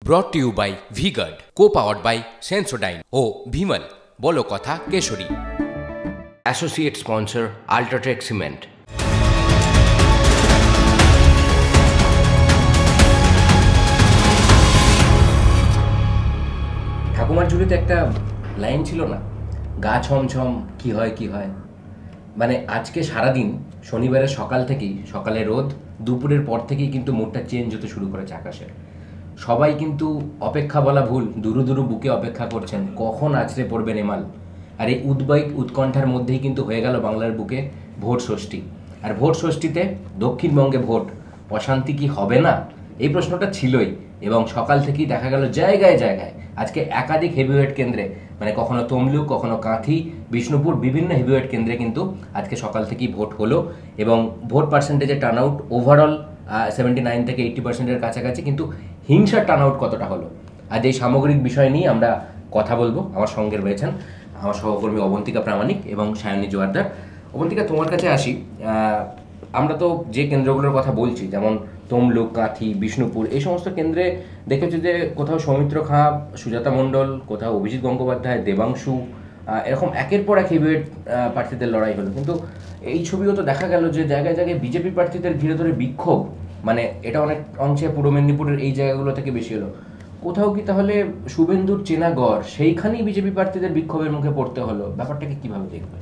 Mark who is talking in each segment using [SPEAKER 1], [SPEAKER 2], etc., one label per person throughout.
[SPEAKER 1] brought to you by V-Guard, co-powered by Sensodyne O Vimal বলো কথা Keshari. Associate sponsor Ultratech Cement। ঠাকুমার ঝুলিতে একটা লাইন ছিল না, গা ছমছম কি হয় কি হয়। মানে আজকে সারাদিন শনিবারের সকাল থেকেই, সকালে রোদ, দুপুরের পর থেকেই কিন্তু মুডটা চেঞ্জ হতে শুরু করেছে আকাশের। সবাই কিন্তু অপেক্ষা বলা ভুল, দুরু দুরু বুকে অপেক্ষা করছেন কখন আছড়ে পড়বে নেমাল। আর এই উদ্বেগ উৎকণ্ঠার মধ্যেই কিন্তু হয়ে গেল বাংলার বুকে ভোট ষষ্ঠী। আর ভোট ষষ্ঠীতে দক্ষিণবঙ্গে ভোট, অশান্তি কি হবে না? এই প্রশ্নটা ছিলই, এবং সকাল থেকেই দেখা গেল জায়গায় জায়গায় আজকে একাধিক হেভিওয়েট কেন্দ্রে, মানে কখনো তমলুক, কখনো কাঁথি, বিষ্ণুপুর, বিভিন্ন হেভিওয়েট কেন্দ্রে কিন্তু আজকে সকাল থেকেই ভোট হলো। এবং ভোট পার্সেন্টেজের টার্ন আউট ওভারঅল 79 থেকে 80% কাছাকাছি। কিন্তু হিংসার টার্ন আউট কতটা হলো, আজ এই সামগ্রিক বিষয় নিয়ে আমরা কথা বলবো। আমার সঙ্গে রয়েছেন আমার সহকর্মী অবন্তিকা প্রামাণিক এবং সায়নী জোয়ারদার। অবন্তিকা, তোমার কাছে আসি। আমরা তো যে কেন্দ্রগুলোর কথা বলছি, যেমন তমলুক, কাঁথি, বিষ্ণুপুর, এই সমস্ত কেন্দ্রে দেখেছি যে কোথাও সৌমিত্র খাঁ, সুজাতা মণ্ডল, কোথাও অভিজিৎ গঙ্গোপাধ্যায়, দেবাংশু, এরকম একের পর এক হেভিওয়েট প্রার্থীদের লড়াই হলো। কিন্তু এই ছবিও তো দেখা গেল যে জায়গায় জায়গায় বিজেপি প্রার্থীদের ঘিরে ধরে বিক্ষোভ, মানে এটা অনেক অংশে পূর্ব মেদিনীপুরের এই জায়গাগুলো থেকে বেশি হলো। কোথাও কি তাহলে শুভেন্দুর চেনা গড়, সেইখানেই বিজেপি প্রার্থীদের বিক্ষোভের মুখে পড়তে হলো? ব্যাপারটাকে কিভাবে দেখবে?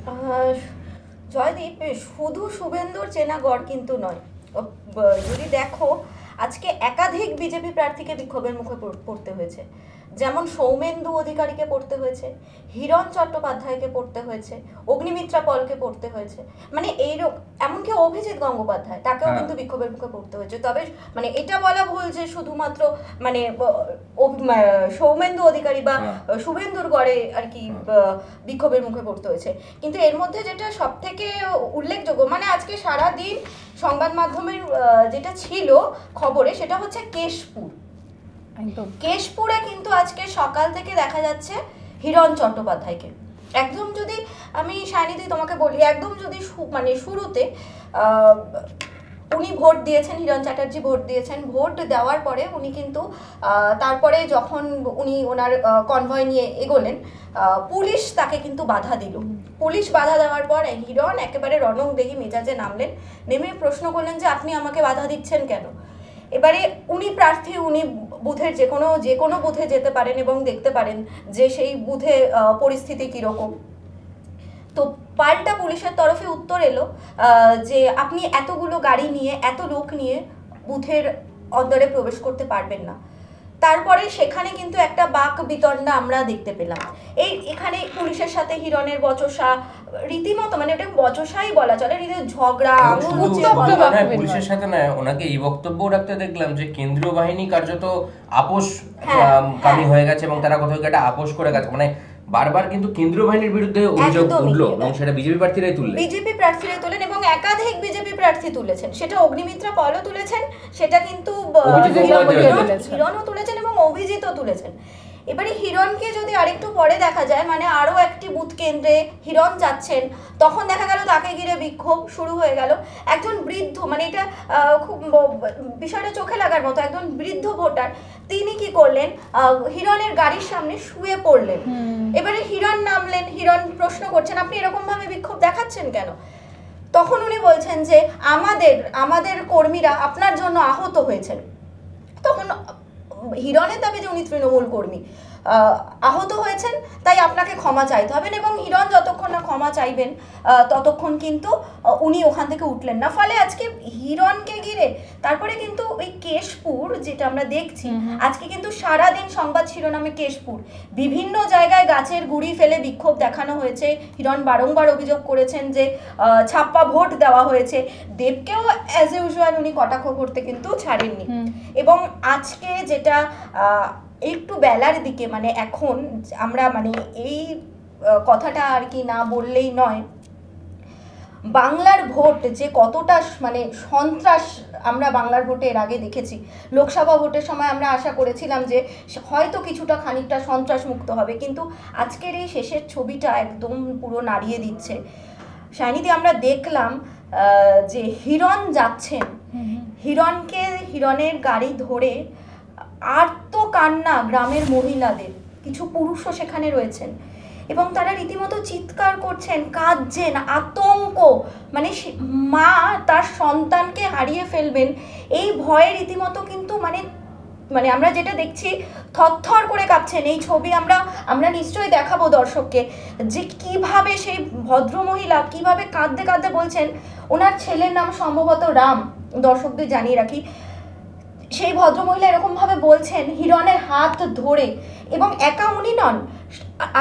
[SPEAKER 2] জয়দীপ, শুধু শুভেন্দুর চেনা গড় কিন্তু নয়। যদি দেখো, আজকে একাধিক বিজেপি প্রার্থীকে বিক্ষোভের মুখে পড়তে হয়েছে। যেমন সৌমেন্দু অধিকারীকে পড়তে হয়েছে, হিরণ চট্টোপাধ্যায়কে পড়তে হয়েছে, অগ্নিমিত্রা পলকে পড়তে হয়েছে, মানে এইরকম, এমনকি অভিজিৎ গঙ্গোপাধ্যায়, তাকেও কিন্তু বিক্ষোভের মুখে পড়তে হয়েছে। তবে মানে এটা বলা ভুল যে শুধুমাত্র মানে সৌমেন্দু অধিকারী বা শুভেন্দুর গড়ে আর কি বিক্ষোভের মুখে পড়তে হয়েছে। কিন্তু এর মধ্যে যেটা সব থেকে উল্লেখযোগ্য, মানে আজকে সারাদিন সংবাদ মাধ্যমের যেটা ছিল খবরে, সেটা হচ্ছে কেশপুর। কেশপুরে কিন্তু আজকে সকাল থেকে দেখা যাচ্ছে হিরণ চট্টোপাধ্যায়কে একদম, যদি আমি সায়নিদি তোমাকে বলি, একদম যদি মানে শুরুতে উনি ভোট দিয়েছেন, হিরণ চ্যাটার্জি ভোট দিয়েছেন। ভোট দেওয়ার পরে উনি কিন্তু তারপরে যখন উনি ওনার কনভয় নিয়ে এগোলেন, পুলিশ তাকে কিন্তু বাধা দিল। পুলিশ বাধা দেওয়ার পর হিরণ একেবারে রণংদেহী মেজাজে নামলেন, নেমে প্রশ্ন করলেন যে আপনি আমাকে বাধা দিচ্ছেন কেন? এবারে উনি প্রার্থী, উনি বুথের যে কোনো বুথে যেতে পারেন এবং দেখতে পারেন যে সেই বুথে পরিস্থিতি কীরকম। তো পাল্টা পুলিশের তরফে উত্তর এলো যে আপনি এতগুলো গাড়ি নিয়ে, এত লোক নিয়ে বুথের অন্দরে প্রবেশ করতে পারবেন না। তারপরে সেখানে কিন্তু একটা বাক বিতণ্ডা আমরা দেখতে পেলাম। এখানে পুলিশের সাথে হিরণের বচসা, রীতিমতো, মানে এটা বচসাই বলা চলে, ঝগড়া।
[SPEAKER 1] পুলিশের সাথে না, ওনাকে এই বক্তব্য রাখতে দেখলাম যে কেন্দ্রীয় বাহিনী কার্যত আপোষ কামী হয়ে গেছে এবং তারা কোথাও একটা আপোষ করে গেছে। মানে বারবার কিন্তু কেন্দ্রীয় বাহিনীর বিরুদ্ধে অভিযোগ উঠলো এবং সেটা বিজেপি প্রার্থীরাই তুললেন।
[SPEAKER 2] বিজেপি প্রার্থীরাই তোলেন এবং একাধিক বিজেপি প্রার্থী তুলেছেন। সেটা অগ্নিমিত্রা পলও তুলেছেন, সেটা কিন্তু হিরণও তুলেছেন এবং অভিজিৎও তুলেছেন। এবারে হিরণকে যদি আরেকটু পরে দেখা যায়, মানে আরও একটি বুথ কেন্দ্রে হিরণ যাচ্ছেন, তখন দেখা গেল তাকে ঘিরে বিক্ষোভ শুরু হয়ে গেল। একজন বৃদ্ধ, মানে এটা খুব বিষয়টা চোখে লাগার মতো, একজন বৃদ্ধ ভোটার, তিনি কি করলেন, হিরণের গাড়ির সামনে শুয়ে পড়লেন। এবারে হিরণ নামলেন, হিরণ প্রশ্ন করছেন আপনি এরকম ভাবে বিক্ষোভ দেখাচ্ছেন কেন? তখন উনি বলছেন যে আমাদের কর্মীরা আপনার জন্য আহত হয়েছেন। তখন হিরণের দাবি যে উনি তৃণমূল কর্মী, আহত হয়েছেন, তাই আপনাকে ক্ষমা চাইতে হবেন। এবং হিরণ যতক্ষণ না ক্ষমা চাইবেন ততক্ষণ কিন্তু উনি ওখান থেকে উঠলেন না। ফলে আজকে হিরণকে ঘিরে তারপরে কিন্তু ওই কেশপুর, যেটা আমরা দেখছি আজকে কিন্তু সারাদিন সংবাদ শিরোনামে কেশপুর, বিভিন্ন জায়গায় গাছের গুঁড়ি ফেলে বিক্ষোভ দেখানো হয়েছে। হিরণ বারংবার অভিযোগ করেছেন যে ছাপ্পা ভোট দেওয়া হয়েছে। দেবকেও অ্যাজ ইউজুয়াল উনি কটাক্ষ করতে কিন্তু ছাড়েননি। এবং আজকে যেটা একটু বেলার দিকে, মানে এখন আমরা মানে এই কথাটা আর কি না বললেই নয়, বাংলার ভোট যে কতটা মানে সন্ত্রাস আমরা বাংলার ভোটে এর আগে দেখেছি। লোকসভা ভোটের সময় আমরা আশা করেছিলাম যে হয়তো কিছুটা খানিকটা সন্ত্রাস মুক্ত হবে, কিন্তু আজকের এই শেষের ছবিটা একদম পুরো নাড়িয়ে দিচ্ছে। সায়নিদি, আমরা দেখলাম যে হিরণ যাচ্ছেন, হিরণের গাড়ি ধরে আর্ত কান্না গ্রামের মহিলাদের, কিছু পুরুষও সেখানে রয়েছেন এবং তারা রীতিমতো চিৎকার করছেন, কাঁদছেন, আতঙ্ক, মানে মা তার সন্তানকে হারিয়ে ফেলবেন এই ভয়ে রীতিমতো কিন্তু মানে মানে আমরা যেটা দেখছি থরথর করে কাঁপছেন। এই ছবি আমরা নিশ্চয়ই দেখাবো দর্শককে যে কিভাবে সেই ভদ্রমহিলা কিভাবে কাঁদতে কাঁদতে বলছেন, ওনার ছেলের নাম সম্ভবত রাম, দর্শকদের জানিয়ে রাখি। সেই ভদ্রমহিলা এরকমভাবে বলছেন হিরণের হাত ধরে, এবং একা উনি নন,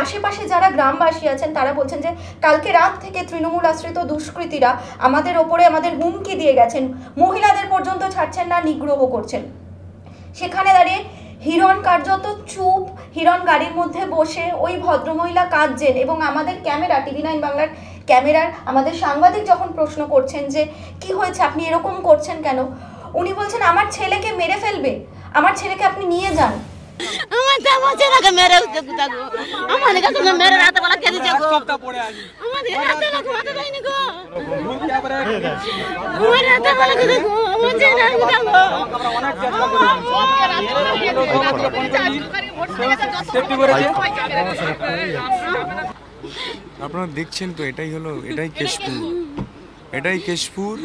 [SPEAKER 2] আশেপাশে যারা গ্রামবাসী আছেন তারা বলছেন যে কালকে রাত থেকে তৃণমূল আশ্রিত দুষ্কৃতীরা আমাদের ওপরে আমাদের হুমকি দিয়ে গেছেন, মহিলাদের পর্যন্ত ছাড়ছেন না, নিগ্রহ করছেন। সেখানে দাঁড়িয়ে হিরণ কার্যত চুপ, হিরণ গাড়ির মধ্যে বসে, ওই ভদ্রমহিলা কাঁদছেন এবং আমাদের ক্যামেরা, TV9 বাংলার ক্যামেরার আমাদের সাংবাদিক যখন প্রশ্ন করছেন যে কি হয়েছে, আপনি এরকম করছেন কেন, উনি বলছেন আমার ছেলেকে মেরে ফেলবে, আমার ছেলেকে আপনি নিয়ে যান।
[SPEAKER 3] আমার জামা ছেলেকে মেরে উঠতে আমার কাছে মেরে রাতে বলা কে দিছে গো, আমাদের রাতে লোক মাথা দেয়নি গো, আমার রাতে বলা কে গো, আমার ছেলে গো
[SPEAKER 4] আপনারা দেখছেন তো, এটাই কেশপুর।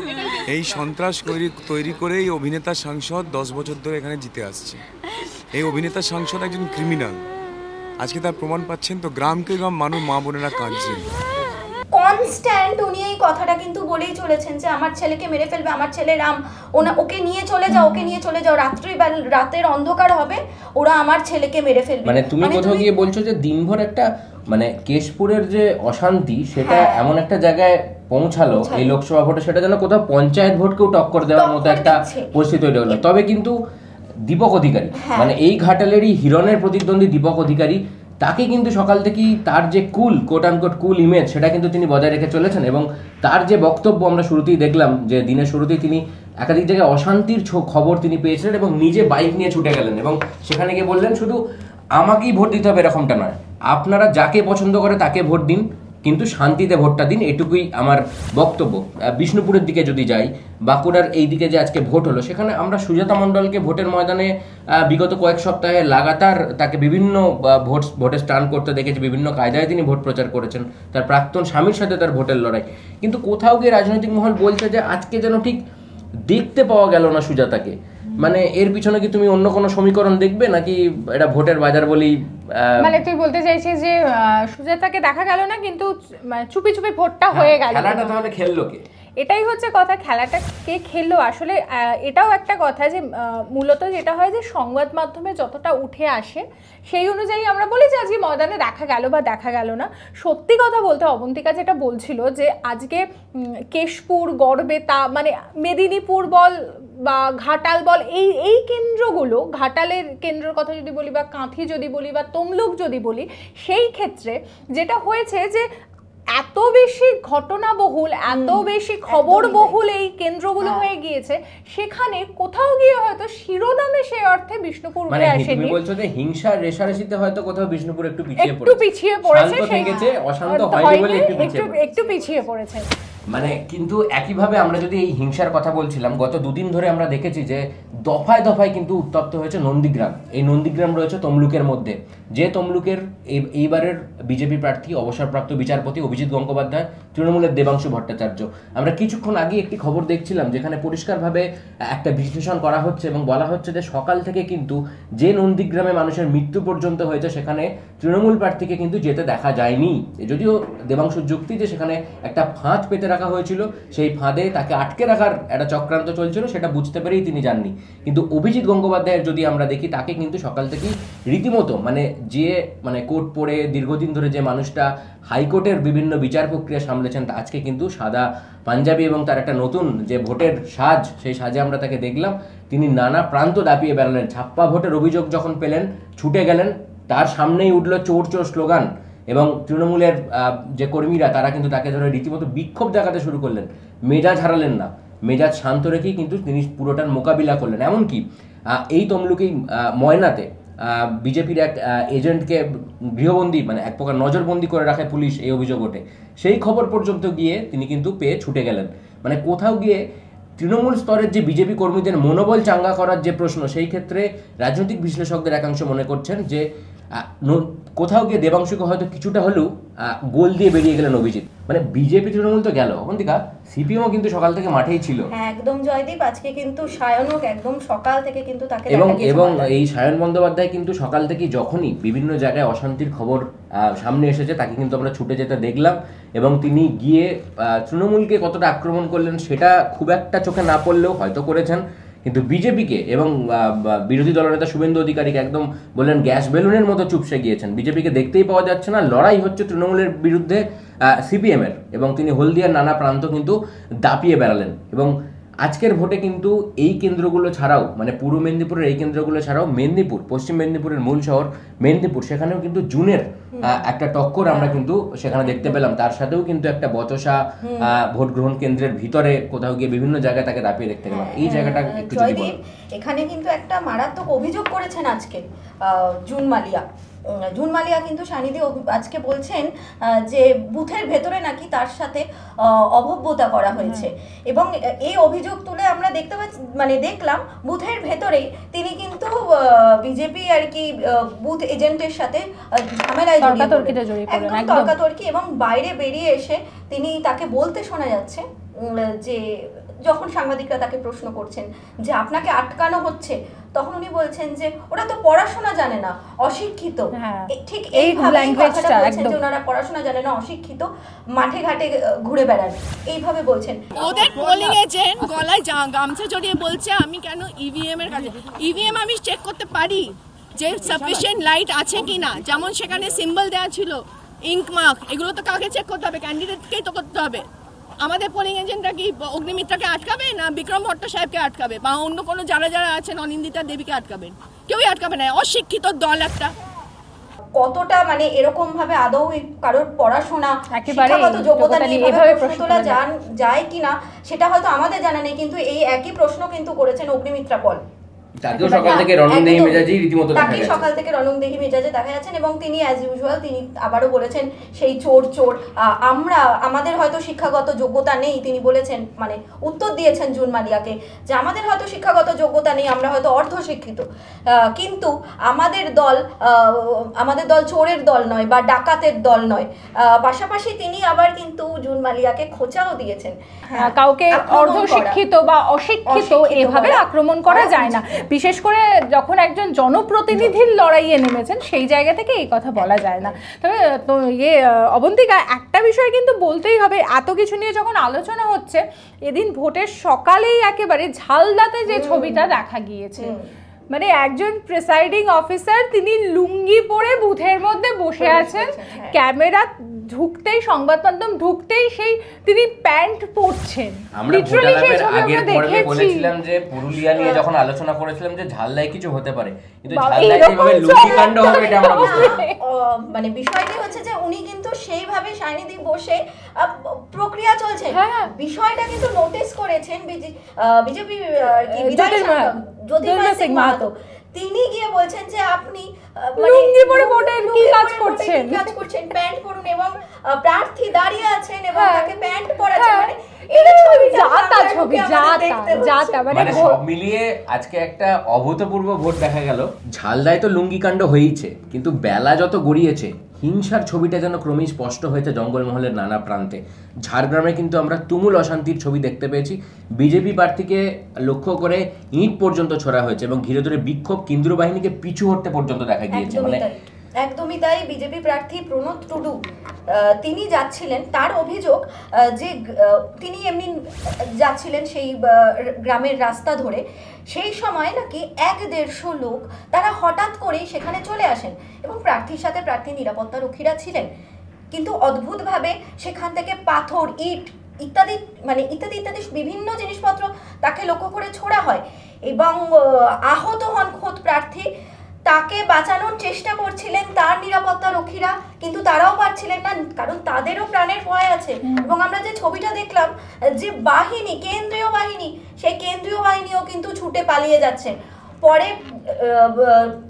[SPEAKER 4] এই সন্ত্রাস তৈরি করে এই অভিনেতা সাংসদ 10 বছর ধরে এখানে জিতে আসছে। এই অভিনেতা সাংসদ একজন ক্রিমিনাল, আজকে তার প্রমাণ পাচ্ছেন তো। গ্রামকে গ্রাম মানুষ, মা বোনেরা কাঁদছে।
[SPEAKER 2] কনস্ট্যান্ট উনি এই কথাটা কিন্তু বলেই চলেছেন যে আমার ছেলেকে মেরে ফেলবে, আমার ছেলে রাম, ওকে নিয়ে চলে যাও, ওকে নিয়ে চলে যাও, রাতের অন্ধকার হবে, ওরা আমার ছেলেকে মেরে ফেলবে।
[SPEAKER 1] মানে তুমি কোথাও গিয়ে বলছো যে দিনভর একটা মানে কেশপুরের যে অশান্তি সেটা এমন একটা জায়গায় পৌঁছালো এই লোকসভা ভোটে, সেটা যেন কোথাও পঞ্চায়েত ভোটকেও টক্কর দেওয়ার মতো একটা পরিস্থিতি তৈরি হলো। তবে কিন্তু দীপক অধিকারী, মানে এই ঘাটালেরই হিরণের প্রতিদ্বন্দ্বী দীপক অধিকারী, তাকে কিন্তু সকাল থেকেই তার যে কুল, কোট আনকোট কুল ইমেজ, সেটা কিন্তু তিনি বজায় রেখে চলেছেন। এবং তার যে বক্তব্য আমরা শুরুতেই দেখলাম যে দিনের শুরুতেই তিনি একাধিক জায়গায় অশান্তির খবর তিনি পেয়েছিলেন এবং নিজে বাইক নিয়ে ছুটে গেলেন এবং সেখানে গিয়ে বললেন শুধু আমাকেই ভোট দিতে হবে এরকমটা নয়, আপনারা যাকে পছন্দ করে তাকে ভোট দিন, কিন্তু শান্তিতে ভোটটা দিন, এটুকুই আমার বক্তব্য। বিষ্ণুপুরের দিকে যদি যাই, বাঁকুড়ার এই দিকে যে আজকে ভোট হলো, সেখানে আমরা সুজাতা মণ্ডলকে ভোটের ময়দানে বিগত কয়েক সপ্তাহে লাগাতার তাকে বিভিন্ন ভোটে স্টান করতে দেখেছি, বিভিন্ন কায়দায় তিনি ভোট প্রচার করেছেন, তার প্রাক্তন স্বামীর সাথে তার ভোটের লড়াই। কিন্তু কোথাও গিয়ে রাজনৈতিক মহল বলছে যে আজকে যেন ঠিক দেখতে পাওয়া গেল না সুজাতাকে। মানে এর পিছনে কি তুমি অন্য কোনো সমীকরণ দেখবে, নাকি এটা ভোটের বাজার বলেই?
[SPEAKER 5] মানে তুই বলতে চাইছিস যে সুজাতাকে দেখা গেল না, কিন্তু চুপি চুপি ভোটটা হয়ে গেল,
[SPEAKER 1] খেলাটা তাহলে খেললো কে?
[SPEAKER 5] এটাই হচ্ছে কথা, খেলাটা কে খেললো আসলে। এটাও একটা কথা যে মূলত যেটা হয় যে সংবাদ মাধ্যমে যতটা উঠে আসে সেই অনুযায়ী আমরা বলি যে আজকে ময়দানে দেখা গেল বা দেখা গেল না। সত্যি কথা বলতে অবন্তিকা যেটা বলছিল যে আজকে কেশপুর, গড়বেতা, মানে মেদিনীপুর বল বা ঘাটাল বল, এই কেন্দ্রগুলো, ঘাটালের কেন্দ্রের কথা যদি বলি বা কাঁথি যদি বলি বা তমলুক যদি বলি, সেই ক্ষেত্রে যেটা হয়েছে যে এত বেশি ঘটনাবহুল, এত বেশি খবরবহুল এই কেন্দ্রগুলো হয়ে গিয়েছে, সেখানে কোথাও গিয়ে হয়তো শিরোনামে সেই অর্থে বিষ্ণুপুর উঠে আসেনি।
[SPEAKER 1] তুমি বলছো যে হিংসার রেশারেশিতে হয়তো কোথাও বিষ্ণুপুর একটু পিছিয়ে
[SPEAKER 5] পড়েছে,
[SPEAKER 1] অশান্ত হয়নি বলে
[SPEAKER 5] একটু পিছিয়ে পড়েছে।
[SPEAKER 1] মানে কিন্তু একইভাবে আমরা যদি এই হিংসার কথা বলছিলাম, গত দুদিন ধরে আমরা দেখেছি যে দফায় দফায় কিন্তু উত্তপ্ত হয়েছে নন্দীগ্রাম। এই নন্দীগ্রাম রয়েছে তমলুকের মধ্যে, যে তমলুকের এইবারের বিজেপি প্রার্থী অবসরপ্রাপ্ত বিচারপতি অভিজিৎ গঙ্গোপাধ্যায়, তৃণমূলের দেবাংশু ভট্টাচার্য। আমরা কিছুক্ষণ আগে একটি খবর দেখছিলাম যেখানে পরিষ্কারভাবে একটা বিশ্লেষণ করা হচ্ছে এবং বলা হচ্ছে যে সকাল থেকে কিন্তু যে নন্দীগ্রামে মানুষের মৃত্যু পর্যন্ত হয়েছে সেখানে তৃণমূল প্রার্থীকে কিন্তু যেতে দেখা যায়নি। যদিও দেবাংশুর যুক্তি যে সেখানে একটা ফাঁদ পেতে রাখা হয়েছিল, সেই ফাঁদে তাকে আটকে রাখার একটা চক্রান্ত চলছিল, সেটা বুঝতে পেরেই তিনি যাননি। কিন্তু অভিজিৎ গঙ্গোপাধ্যায়ের যদি আমরা দেখি, তাকে কিন্তু সকাল থেকেই রীতিমতো মানে কোর্ট পড়ে দীর্ঘদিন ধরে যে মানুষটা হাইকোর্টের বিভিন্ন বিচার প্রক্রিয়া সামলেছেন, তা আজকে কিন্তু সাদা পাঞ্জাবি এবং তার একটা নতুন যে ভোটের সাজ, সেই সাজে আমরা তাকে দেখলাম। তিনি নানা প্রান্ত দাপিয়ে বেড়ালেন। ছাপ্পা ভোটের অভিযোগ যখন পেলেন ছুটে গেলেন, তার সামনেই উঠল চোর চোর স্লোগান এবং তৃণমূলের যে কর্মীরা তারা কিন্তু তাকে ধরে রীতিমতো বিক্ষোভ দেখাতে শুরু করলেন। মেজাজ হারালেন না, মেজাজ শান্ত রেখেই কিন্তু তিনি পুরোটার মোকাবিলা করলেন। এমনকি এই তমলুকেই ময়নাতে বিজেপির এক এজেন্টকে গৃহবন্দী, মানে এক প্রকার নজরবন্দি করে রাখে পুলিশ এই অভিযোগ ওঠে, সেই খবর পর্যন্ত গিয়ে তিনি কিন্তু পেয়ে ছুটে গেলেন। মানে কোথাও গিয়ে তৃণমূল স্তরের যে বিজেপি কর্মীদের মনোবল চাঙ্গা করার যে প্রশ্ন, সেই ক্ষেত্রে রাজনৈতিক বিশ্লেষকদের একাংশ মনে করছেন যে কোথাও গিয়ে দেবাংশুকে হয়তো কিছুটা হলেও গোল দিয়ে বেরিয়ে গেলেন অভিজিৎ। মানে বিজেপি তৃণমূল তো গেল, অবন্তিকা সিপিএমও কিন্তু সকাল থেকে মাঠেই ছিল।
[SPEAKER 2] হ্যাঁ একদম জয়দীপ, আজকে কিন্তু সায়নও একদম সকাল থেকে কিন্তু তাকে
[SPEAKER 1] এবং এই সায়ন বন্দ্যোপাধ্যায় কিন্তু সকাল থেকে যখনই বিভিন্ন জায়গায় অশান্তির খবর সামনে এসেছে তাকে কিন্তু আমরা ছুটে যেতে দেখলাম, এবং তিনি গিয়ে তৃণমূলকে কতটা আক্রমণ করলেন সেটা খুব একটা চোখে না পড়লেও হয়তো করেছেন, কিন্তু বিজেপিকে এবং বিরোধী দলনেতা শুভেন্দু অধিকারীকে একদম বললেন গ্যাস বেলুনের মতো চুপসে গিয়েছেন। বিজেপিকে দেখতেই পাওয়া যাচ্ছে না, লড়াই হচ্ছে তৃণমূলের বিরুদ্ধে সিপিএমের, এবং তিনি হলদিয়ার নানা প্রান্ত কিন্তু দাপিয়ে বেড়ালেন। এবং আজকের ভোটে কিন্তু এই কেন্দ্রগুলো ছাড়াও, মানে পূর্ব মেদিনীপুরের এই কেন্দ্রগুলো ছাড়াও মেদিনীপুর, পশ্চিম মেদিনীপুরের মূল শহর মেদিনীপুর, সেখানেও কিন্তু জুনের একটা টক্কর আমরা কিন্তু সেখানে দেখতে পেলাম। তার সাথেও কিন্তু একটা বচসা ভোট গ্রহণ কেন্দ্রের ভিতরে কোথাও গিয়ে বিভিন্ন জায়গায় তাকে দাপিয়ে দেখতে পেলাম। এই জায়গাটা একটু যদি বলেন।
[SPEAKER 2] এখানে কিন্তু একটা মারাত্মক অভিযোগ করেছেন আজকে জুন মালিয়া কিন্তু সানিধি আজকে বলছেন যে বুথের ভেতরে নাকি তার সাথে অভব্যতা করা হয়েছে, এবং এই অভিযোগ তুলে আমরা দেখলাম বুথের ভেতরেই তিনি কিন্তু বিজেপি আর কি বুথ এজেন্টের সাথে ঝামেলায় জড়িয়ে তর্কাতর্কি, এবং বাইরে বেরিয়ে এসে তিনি তাকে বলতে শোনা যাচ্ছে যে যখন সাংবাদিকরা তাকে প্রশ্ন করছেন যে আপনাকে আটকানো হচ্ছে, তখন উনি বলছেন যে ওরা তো পড়াশোনা জানে না, অশিক্ষিত। ঠিক এইভাবে কথাটা বলছেন যে ওনারা পড়াশোনা জানে না, অশিক্ষিত, মাঠে ঘাটে ঘুরে বেড়ান, এইভাবে বলছেন।
[SPEAKER 6] ওদের পোলিং এজেন্ট গলায় গামছা জড়িয়ে বলছে আমি কেন ইভিএম এর কাছে, ইভিএম আমি চেক করতে পারি যে সাফিসিয়েন্ট লাইট আছে কিনা, যেমন সেখানে সিম্বল দেওয়া ছিল, ইঙ্ক মার্ক, এগুলো তো কাকে চেক করতে হবে? ক্যান্ডিডেটকেই তো করতে হবে। আমাদের পোলিং এজেন্টরা কি অগ্নিমিত্রাকে আটকাবে, না বিক্রম ভট্ট সাহেবকে আটকাবে, বা অন্য কোনো যারা আছেন অনিন্দিতা দেবীকে আটকাবেন? কেউই আটকাবে না, অশিক্ষিত দল একটা।
[SPEAKER 2] কতটা মানে এরকম ভাবে আদৌ কারোর পড়াশোনা শিক্ষাগত যোগ্যতা নিয়ে এভাবে প্রশ্ন তোলা যায় কিনা সেটা হয়তো আমাদের জানা নেই, কিন্তু এই একই প্রশ্ন কিন্তু করেছেন অগ্নিমিত্রা পল।
[SPEAKER 1] তাকেও সকাল থেকে রণংদেহী মেজাজে রীতিমতো দেখা যাচ্ছে,
[SPEAKER 2] সকাল থেকে রণংদেহী মেজাজে দেখা যাচ্ছেন, এবং তিনি অ্যাজ ইউজুয়াল তিনি আবারও বলেছেন সেই চোর আমাদের হয়তো শিক্ষাগত যোগ্যতা নেই, তিনি বলেছেন, মানে উত্তর দিয়েছেন জুন মালিয়াকে যে আমাদের হয়তো শিক্ষাগত যোগ্যতা নেই, আমরা হয়তো অর্ধশিক্ষিত, কিন্তু আমাদের দল চোরের দল নয় বা ডাকাতের দল নয়। পাশাপাশি তিনি আবার কিন্তু জুন মালিয়াকে খোঁচাও দিয়েছেন,
[SPEAKER 5] কাউকে অর্ধশিক্ষিত বা অশিক্ষিত এভাবে আক্রমণ করা যায় না, বিশেষ করে যখন একজন জনপ্রতিনিধির লড়াইয়ে নেমেছেন সেই জায়গা থেকে এই কথা বলা যায় না। তবে অবন্তিকা, একটা বিষয় কিন্তু বলতেই হবে, এত কিছু নিয়ে যখন আলোচনা হচ্ছে, এদিন ভোটের সকালেই একেবারে ঝালদাতে যে ছবিটা দেখা গিয়েছে, মানে একজন প্রিসাইডিং অফিসার তিনি লুঙ্গি পরে বুথের মধ্যে বসে আছেন, ক্যামেরা ঢুকতেই, সংবাদ মাধ্যম ঢুকতেই সেই তিনি প্যান্ট পরছেন।
[SPEAKER 1] আমরা ভোটালাপের আগের পর্বে বলেছিলাম যে পুরুলিয়া নিয়ে যখন আলোচনা করেছিলাম যে ঝালদায় কিছু হতে পারে, কিন্তু ঝালদায় কিভাবে লুঙ্গি কাণ্ড হবে এটা আমরা বুঝতে পারি।
[SPEAKER 2] মানে বিষয়টি হচ্ছে যে উনি কিন্তু সেইভাবে সাইনিদি বসে প্রক্রিয়া চলছে, বিষয়টা কিন্তু নোটিস করেছেন বিজেপি বিধায়ক জ্যোতির্ময় সিং মাহাতো। তিনি গিয়ে বলছেন যে আপনি
[SPEAKER 5] লুঙ্গি পরে ভোটের কি কাজ করছেন,
[SPEAKER 2] প্যান্ট পরুন, এবং প্রার্থী দাঁড়িয়ে আছেন এবং তাকে প্যান্ট পরাচ্ছেন, মানে
[SPEAKER 1] মানে সব মিলিয়ে আজকে একটা অভূতপূর্ব ভোট দেখা গেল। ঝালদায় তো লুঙ্গি কাণ্ড হয়েইছে, কিন্তু বেলা যত গড়িয়েছে হিংসার ছবিটা যেন ক্রমেই স্পষ্ট হয়েছে জঙ্গলমহলের নানা প্রান্তে। ঝাড়গ্রামে কিন্তু আমরা তুমুল অশান্তির ছবি দেখতে পেয়েছি, বিজেপি প্রার্থীকে লক্ষ্য করে ইঁট পর্যন্ত ছোড়া হয়েছে এবং ঘিরে ধরে বিক্ষোভ, কেন্দ্রীয় বাহিনীকে পিছু হটতে পর্যন্ত দেখা গিয়েছে। মানে
[SPEAKER 2] একদমই তাই। বিজেপি প্রার্থী প্রণত টুডু তিনি যাচ্ছিলেন, তার অভিযোগ যে তিনি এমনি যাচ্ছিলেন সেই গ্রামের রাস্তা ধরে, সেই সময় নাকি 150 লোক তারা হঠাৎ করেই সেখানে চলে আসেন এবং প্রার্থীর সাথে প্রার্থী নিরাপত্তা রক্ষীরা ছিলেন, কিন্তু অদ্ভুতভাবে সেখান থেকে পাথর, ইট ইত্যাদি ইত্যাদি বিভিন্ন জিনিসপত্র তাকে লক্ষ্য করে ছোড়া হয় এবং আহত হন খোদ প্রার্থী। তাকে বাঁচানোর চেষ্টা করছিলেন তার নিরাপত্তা রক্ষীরা, কিন্তু তারাও পারছিলেন না, কারণ তাদেরও প্রাণের ভয় আছে। এবং আমরা যে ছবিটা দেখলাম যে বাহিনী, কেন্দ্রীয় বাহিনী, সেই কেন্দ্রীয় বাহিনীও কিন্তু ছুটে পালিয়ে যাচ্ছে। পরে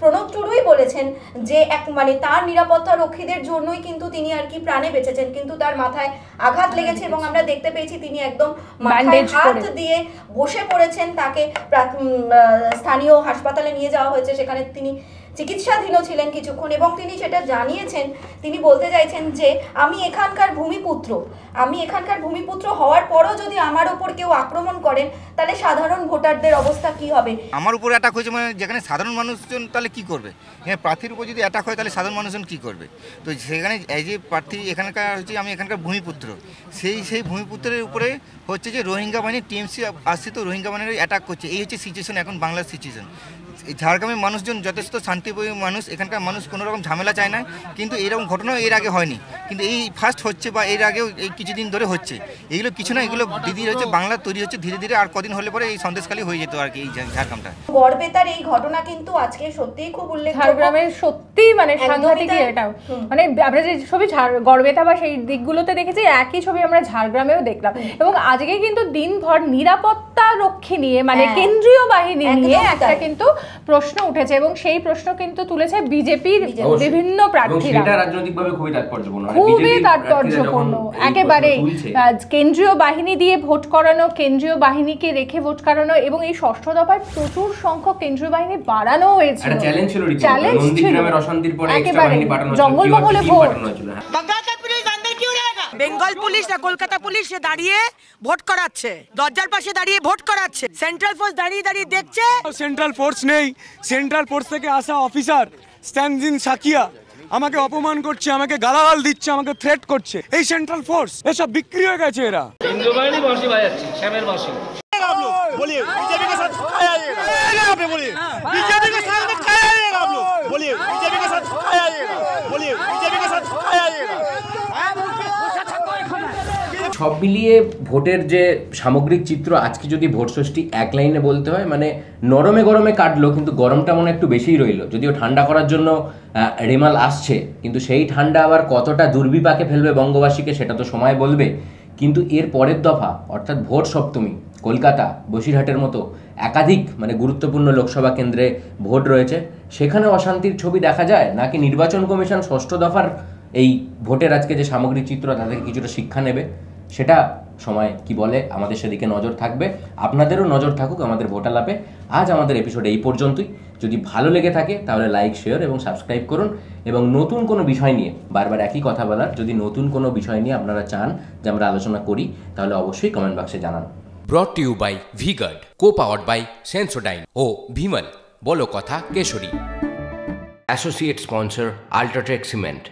[SPEAKER 2] প্রণব টুডুই বলেছেন যে মানে তার নিরাপত্তা রক্ষীদের জন্যই কিন্তু তিনি আর কি প্রাণে বেঁচেছেন, কিন্তু তার মাথায় আঘাত লেগেছে এবং আমরা দেখতে পেয়েছি তিনি একদম মাথায় হাত দিয়ে বসে পড়েছেন। তাকে স্থানীয় হাসপাতালে নিয়ে যাওয়া হয়েছে, সেখানে তিনি চিকিৎসাধীনও ছিলেন কিছুক্ষণ এবং তিনি সেটা জানিয়েছেন। তিনি বলতে চাইছেন যে আমি এখানকার ভূমিপুত্র হওয়ার পরও যদি আমার উপর কেউ আক্রমণ করেন তাহলে সাধারণ ভোটারদের অবস্থা কি হবে।
[SPEAKER 7] আমার উপর অ্যাটাক হয়েছে, মানে যেখানে সাধারণ মানুষজন তাহলে কি করবে? হ্যাঁ, প্রার্থীর উপর যদি অ্যাটাক হয় তাহলে সাধারণ মানুষজন কি করবে? তো সেখানে এই যে প্রার্থী এখানকার হচ্ছে, আমি এখানকার ভূমিপুত্র, সেই ভূমিপুত্রের উপরে হচ্ছে যে রোহিঙ্গা বাহিনী টিএমসি আশ্রিত রোহিঙ্গা বাহিনীর অ্যাটাক করছে। এই হচ্ছে সিচুয়েশন এখন বাংলার সিচুয়েশন। ঝাড়গ্রামের মানুষজন যথেষ্ট শান্তিপ্রিয় মানুষ, এখানকার মানুষ কোনো রকম ঝামেলা চায় না, কিন্তু এরকম ঘটনা এর আগে হয়নি, কিন্তু এই ফার্স্ট হচ্ছে বা এর আগেও এই কিছুদিন ধরে হচ্ছে। এইগুলো কিছু না, এগুলো দিদি হচ্ছে বাংলা তৈরি হচ্ছে ধীরে ধীরে, আর কদিন হলে পরে এই সন্দেশখালী হয়ে যেত আর কি এই ঝাড়গ্রামটা।
[SPEAKER 2] গড়বেতার এই ঘটনা কিন্তু আজকে সত্যিই খুব উল্লেখযোগ্য।
[SPEAKER 5] ঝাড়গ্রামের সত্যি মানে সাংঘাতিক এটা, মানে আমরা যে ছবি গড়বেতা বা সেই দিকগুলোতে দেখেছি, একই ছবি আমরা ঝাড়গ্রামেও দেখলাম। এবং আজকে কিন্তু দিনভর নিরাপত্তা রক্ষী নিয়ে মানে কেন্দ্রীয় বাহিনী নিয়ে একটা কিন্তু প্রশ্ন উঠেছে এবং সেই প্রশ্ন কিন্তু তুলেছে বিজেপির বিভিন্ন প্রার্থীরা।
[SPEAKER 1] এটা রাজনৈতিকভাবে খুবই তাৎপর্যপূর্ণ,
[SPEAKER 5] খুবই তাৎপর্যপূর্ণ একেবারে। কেন্দ্রীয় বাহিনী দিয়ে ভোট করানো, কেন্দ্রীয় বাহিনীকে রেখে ভোট করানো এবং এই ষষ্ঠ দফায় প্রচুর সংখ্যক কেন্দ্রীয় বাহিনী বাড়ানো হয়েছিল।
[SPEAKER 1] চ্যালেঞ্জ ছিল, নন্দীগ্রামের অশান্তির পরে এক্সট্রা বাহিনী পাঠানো হয়েছিল,
[SPEAKER 5] জঙ্গলমহলে ভোট।
[SPEAKER 8] বেঙ্গল পুলিশ আর কলকাতা পুলিশ দাঁড়িয়ে ভোট করাচ্ছে, দরজার পাশে দাঁড়িয়ে ভোট করাচ্ছে, সেন্ট্রাল ফোর্স দাঁড়িয়ে দাঁড়িয়ে দেখছে।
[SPEAKER 4] সেন্ট্রাল ফোর্স নেই, সেন্ট্রাল ফোর্স থেকে আসা অফিসার স্ট্যান্ডিং সাকিয়া আমাকে অপমান করছে, আমাকে গালাগাল দিচ্ছে, আমাকে থ্রেট করছে। এই সেন্ট্রাল ফোর্স এসব বিক্রি হয়ে গেছে। এরা
[SPEAKER 9] কেন্দ্রীয় বাহিনী বাঁশি বাজাচ্ছে, শ্যামের বাঁশি।
[SPEAKER 10] बोलिए बीजेपी के साथ खाया जाएगा, आप बोलिए बीजेपी के साथ खाया जाएगा, आप लोग बोलिए बीजेपी के साथ खाया जाएगा, बोलिए बीजेपी के साथ खाया जाएगा।
[SPEAKER 1] সব মিলিয়ে ভোটের যে সামগ্রিক চিত্র আজকে যদি ভোট ষষ্ঠী এক লাইনে বলতে হয়, মানে নরমে গরমে কাটলো, কিন্তু গরমটা মনে একটু বেশিই রইলো। যদিও ঠান্ডা করার জন্য রেমাল আসছে, কিন্তু সেই ঠান্ডা আবার কতটা দুর্বিপাকে ফেলবে বঙ্গবাসীকে সেটা তো সময় বলবে। কিন্তু এর পরের দফা অর্থাৎ ভোট সপ্তমী, কলকাতা, বসিরহাটের মতো একাধিক মানে গুরুত্বপূর্ণ লোকসভা কেন্দ্রে ভোট রয়েছে, সেখানে অশান্তির ছবি দেখা যায় নাকি নির্বাচন কমিশন ষষ্ঠ দফার এই ভোটের আজকে যে সামগ্রিক চিত্র তাদেরকে কিছুটা শিক্ষা নেবে, সেটা সময় কি বলে। আমাদের সেদিকে নজর থাকবে, আপনাদেরও নজর থাকুক আমাদের ভোট আলাপে। আজ আমাদের এপিসোড এই পর্যন্তই। যদি ভালো লেগে থাকে তাহলে লাইক, শেয়ার এবং সাবস্ক্রাইব করুন। এবং নতুন কোনো বিষয় নিয়ে, বারবার একই কথা বলার, যদি নতুন কোনো বিষয় নিয়ে আপনারা চান যে আমরা আলোচনা করি তাহলে অবশ্যই কমেন্ট বক্সে জানান।
[SPEAKER 11] Brought to you by V-Guard, co-powered by Sensodyne O Vimal, বলো কথা Keshari.
[SPEAKER 1] Associate sponsor Ultratech Cement.